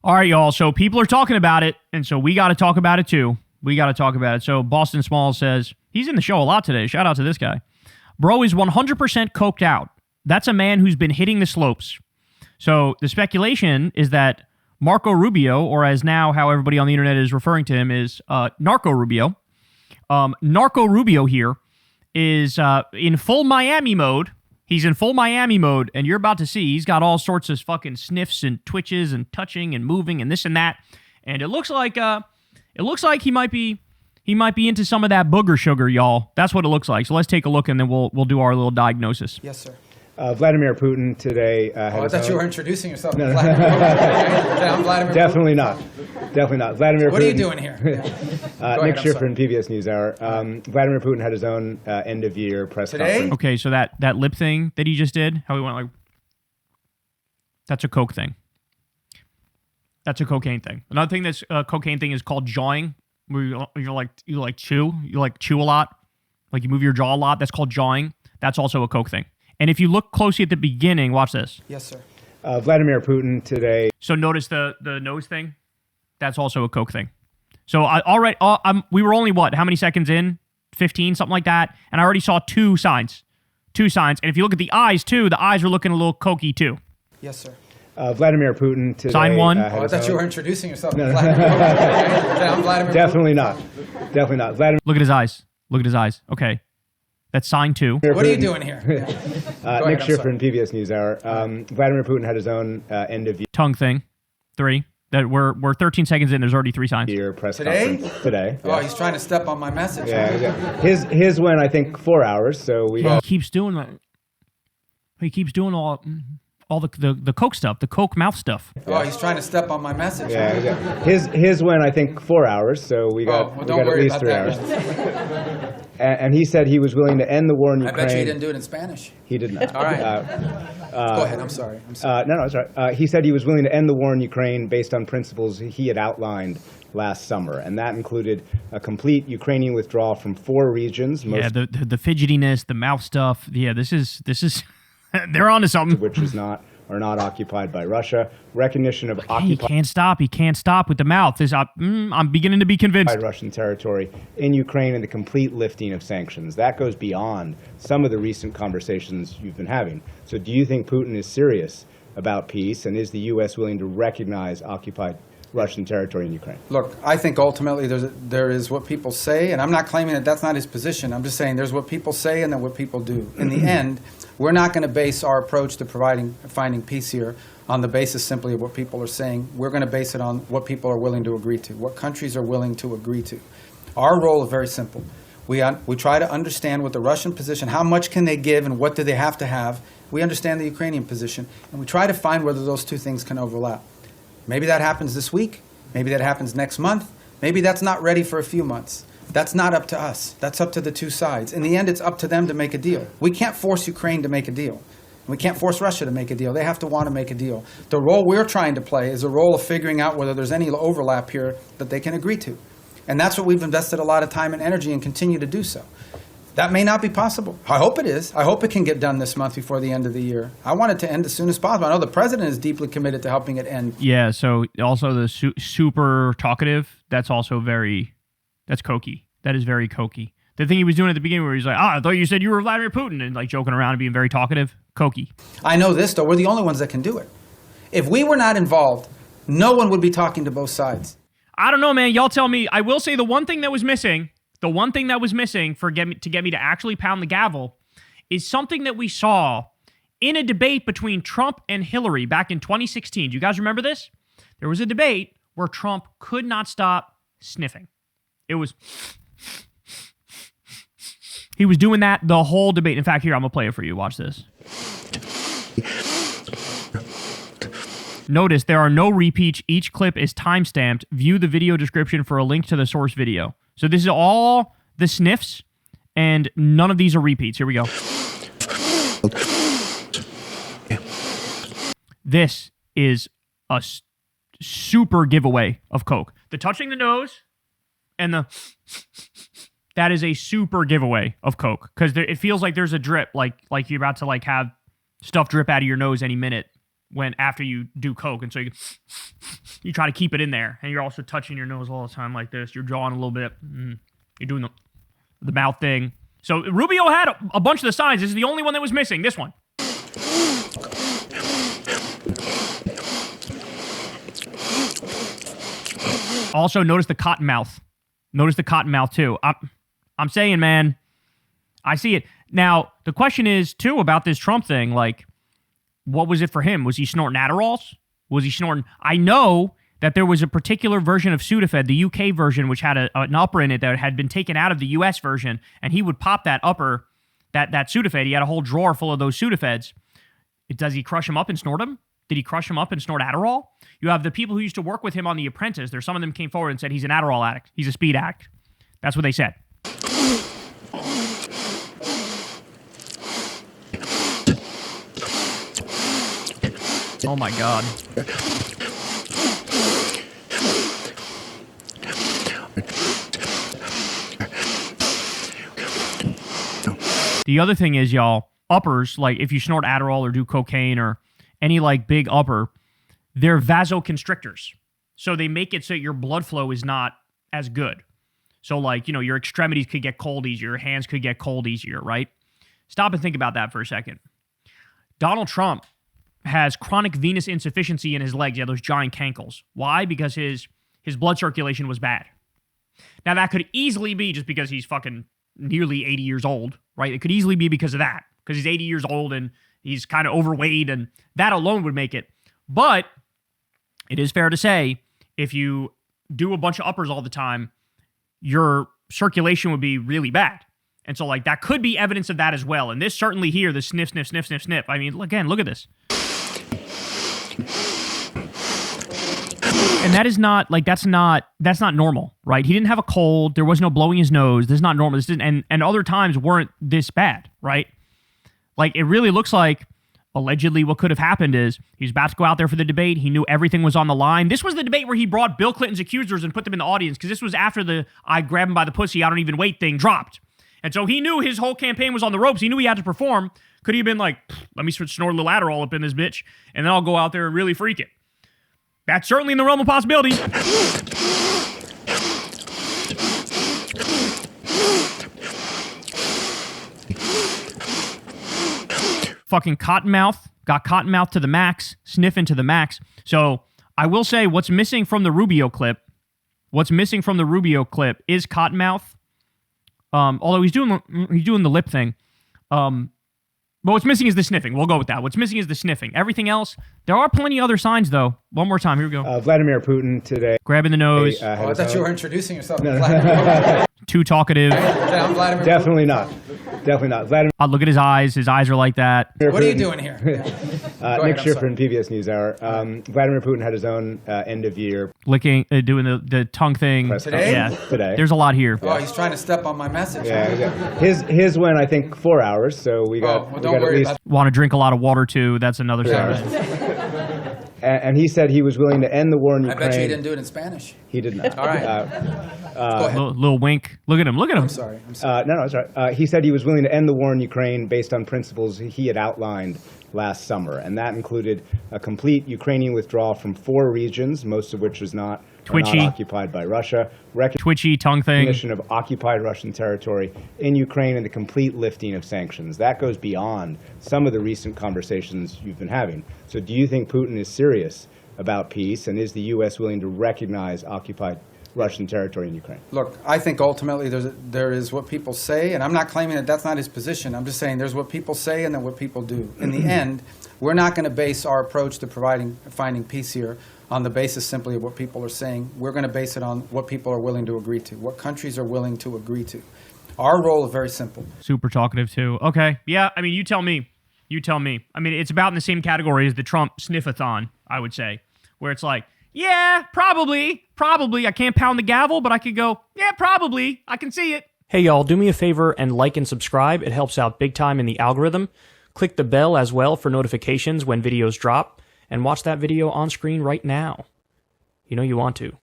All right, y'all. So people are talking about it, and so we got to talk about it too. We got to talk about it. So Boston Smalls says, he's in the show a lot today. Shout out to this guy. Bro is 100% coked out. That's a man who's been hitting the slopes. So the speculation is that Marco Rubio, or as now how everybody on the internet is referring to him, is Narco Rubio. Narco Rubio here is in full Miami mode. He's in full Miami mode, and you're about to see he's got all sorts of fucking sniffs and twitches and touching and moving and this and that. And it looks like he might be into some of that booger sugar, y'all. That's what it looks like. So let's take a look, and then we'll do our little diagnosis. Yes, sir. Vladimir Putin today. I thought you were introducing yourself. No. I'm Vladimir Definitely Putin. not. Definitely not. Vladimir What Putin. are you doing here? Nick Schiffer in PBS NewsHour. Vladimir Putin had his own end-of-year press conference. Okay, so that lip thing that he just did, how he went like, that's a coke thing. That's a cocaine thing. Another thing that's a cocaine thing is called jawing, where you chew a lot, like you move your jaw a lot. That's called jawing. That's also a coke thing. And if you look closely at the beginning, watch this. Yes, sir. Vladimir Putin today. So notice the nose thing. That's also a coke thing. So we were only how many seconds in? 15, something like that. And I already saw two signs. And if you look at the eyes too, the eyes are looking a little cokey too. Yes, sir. Vladimir Putin today. Sign one. I thought you were introducing yourself. I'm Vladimir Definitely Putin. not. Definitely not. Vladimir. Look at his eyes. Okay. That's sign 2. What are you doing here? Nick Schiffer in PBS NewsHour. Vladimir Putin had his own end-of-year Tongue thing. 3. That we're 13 seconds in. There's already 3 signs. press Today? conference today. Oh, he's trying to step on my message. Yeah. His went, I think, 4 hours. So we. He keeps doing that. He keeps doing all the coke stuff, the coke mouth stuff. Oh, he's trying to step on my message. Yeah. His went, I think, 4 hours. So we got don't at worry least about 3 that. hours. And he said he was willing to end the war in I Ukraine. bet you he didn't do it in Spanish. He did not. All right. Go ahead. I'm sorry. No, it's all right. He said he was willing to end the war in Ukraine based on principles he had outlined last summer, and that included a complete Ukrainian withdrawal from 4 regions. The fidgetiness, the mouth stuff. Yeah, this is they're onto something. Which are not occupied by Russia. Recognition of He can't stop with the mouth. I'm beginning to be convinced. Russian territory in Ukraine and the complete lifting of sanctions. That goes beyond some of the recent conversations you've been having. So do you think Putin is serious about peace, and is the U.S. willing to recognize occupied Russian territory in Ukraine? Look, I think ultimately there is what people say, and I'm not claiming that that's not his position. I'm just saying there's what people say and then what people do. In the end, we're not going to base our approach to finding peace here on the basis simply of what people are saying. We're going to base it on what people are willing to agree to, what countries are willing to agree to. Our role is very simple. We try to understand what the Russian position, how much can they give and what do they have to have. We understand the Ukrainian position, and we try to find whether those two things can overlap. Maybe that happens this week. Maybe that happens next month. Maybe that's not ready for a few months. That's not up to us. That's up to the two sides. In the end, it's up to them to make a deal. We can't force Ukraine to make a deal. We can't force Russia to make a deal. They have to want to make a deal. The role we're trying to play is a role of figuring out whether there's any overlap here that they can agree to. And that's what we've invested a lot of time and energy and continue to do so. That may not be possible. I hope it is. I hope it can get done this month before the end of the year. I want it to end as soon as possible. I know the president is deeply committed to helping it end. Yeah, so also the super talkative, that's cokey. That is very cokey. The thing he was doing at the beginning where he's like, I thought you said you were Vladimir Putin, and like joking around and being very talkative, cokey. I know this, though. We're the only ones that can do it. If we were not involved, no one would be talking to both sides. I don't know, man. Y'all tell me. I will say the one thing that was missing to get me to actually pound the gavel is something that we saw in a debate between Trump and Hillary back in 2016. Do you guys remember this? There was a debate where Trump could not stop sniffing. He was doing that the whole debate. In fact, here, I'm going to play it for you. Watch this. Notice there are no repeats. Each clip is timestamped. View the video description for a link to the source video. So this is all the sniffs, and none of these are repeats. Here we go. This is a super giveaway of coke. The touching the nose and that is a super giveaway of coke, because it feels like there's a drip, like you're about to have stuff drip out of your nose any minute when after you do coke, and so you try to keep it in there, and you're also touching your nose all the time like this. You're jawing a little bit. You're doing the mouth thing. So Rubio had a bunch of the signs. This is the only one that was missing. This one. Also, notice the cotton mouth. Notice the cotton mouth too. I'm saying, man, I see it. Now, the question is, too, about this Trump thing, like, what was it for him? Was he snorting Adderalls? Was he snorting... I know that there was a particular version of Sudafed, the UK version, which had an upper in it that had been taken out of the US version, and he would pop that upper, that Sudafed. He had a whole drawer full of those Sudafeds. Does he crush them up and snort them? Did he crush them up and snort Adderall? You have the people who used to work with him on The Apprentice. There's some of them came forward and said he's an Adderall addict. He's a speed addict. That's what they said. Oh my God. The other thing is, y'all, uppers, like if you snort Adderall or do cocaine or any like big upper, they're vasoconstrictors. So they make it so your blood flow is not as good. So like, you know, your extremities could get cold easier, your hands could get cold easier, right? Stop and think about that for a second. Donald Trump has chronic venous insufficiency in his legs. Yeah, those giant cankles. Why? Because his blood circulation was bad. Now, that could easily be just because he's fucking nearly 80 years old, right? It could easily be because of that, because he's 80 years old and he's kind of overweight, and that alone would make it. But it is fair to say, if you do a bunch of uppers all the time, your circulation would be really bad. And so, like, that could be evidence of that as well. And this certainly here, the sniff, sniff, sniff, sniff, sniff. I mean, again, look at this. And that is not, like, that's not normal, right? He didn't have a cold. There was no blowing his nose. This is not normal. This didn't, and other times weren't this bad, right? Like, it really looks like, allegedly, what could have happened is he was about to go out there for the debate. He knew everything was on the line. This was the debate where he brought Bill Clinton's accusers and put them in the audience, because this was after the I grab him by the pussy, I don't even wait thing dropped. And so he knew his whole campaign was on the ropes. He knew he had to perform. Could he have been like, let me snort a little Adderall up in this bitch, and then I'll go out there and really freak it? That's certainly in the realm of possibility. Fucking cottonmouth. Got cottonmouth to the max. Sniffing to the max. So I will say what's missing from the Rubio clip is cottonmouth. Although he's doing the lip thing. But what's missing is the sniffing. We'll go with that. What's missing is the sniffing. Everything else, there are plenty of other signs, though. One more time. Here we go. Vladimir Putin today. Grabbing the nose. I thought you were introducing yourself. No. Too talkative. I'm Vladimir Definitely not. Definitely not. Vladimir. Look at his eyes. His eyes are like that. What are you doing here? Nick Schifrin, PBS NewsHour. Vladimir Putin had his own end of year. Licking, doing the tongue thing. Today? Yeah. Today. There's a lot here. Oh, he's trying to step on my message. Yeah. His went, I think, 4 hours. So we got. Well, don't worry about Want to drink a lot of water, too. That's another sign. And he said he was willing to end the war in Ukraine. I bet you he didn't do it in Spanish. He did not. All right. Go ahead. Little wink. Look at him. Look at him. I'm sorry. No, it's all right. He said he was willing to end the war in Ukraine based on principles he had outlined last summer. And that included a complete Ukrainian withdrawal from 4 regions, most of which was not occupied by Russia. Twitchy tongue thing. Recognition of occupied Russian territory in Ukraine and the complete lifting of sanctions. That goes beyond some of the recent conversations you've been having. So do you think Putin is serious about peace, and is the U.S. willing to recognize occupied Russian territory in Ukraine? Look, I think ultimately there is what people say, and I'm not claiming that that's not his position. I'm just saying there's what people say and then what people do. In the end, we're not going to base our approach to finding peace here on the basis simply of what people are saying. We're going to base it on what people are willing to agree to, what countries are willing to agree to. Our role is very simple. Super talkative, too. Okay. Yeah, I mean, you tell me. You tell me. I mean, it's about in the same category as the Trump sniffathon, I would say, where it's like, yeah, probably. I can't pound the gavel, but I could go, yeah, probably. I can see it. Hey, y'all, do me a favor and like and subscribe. It helps out big time in the algorithm. Click the bell as well for notifications when videos drop, and watch that video on screen right now. You know you want to.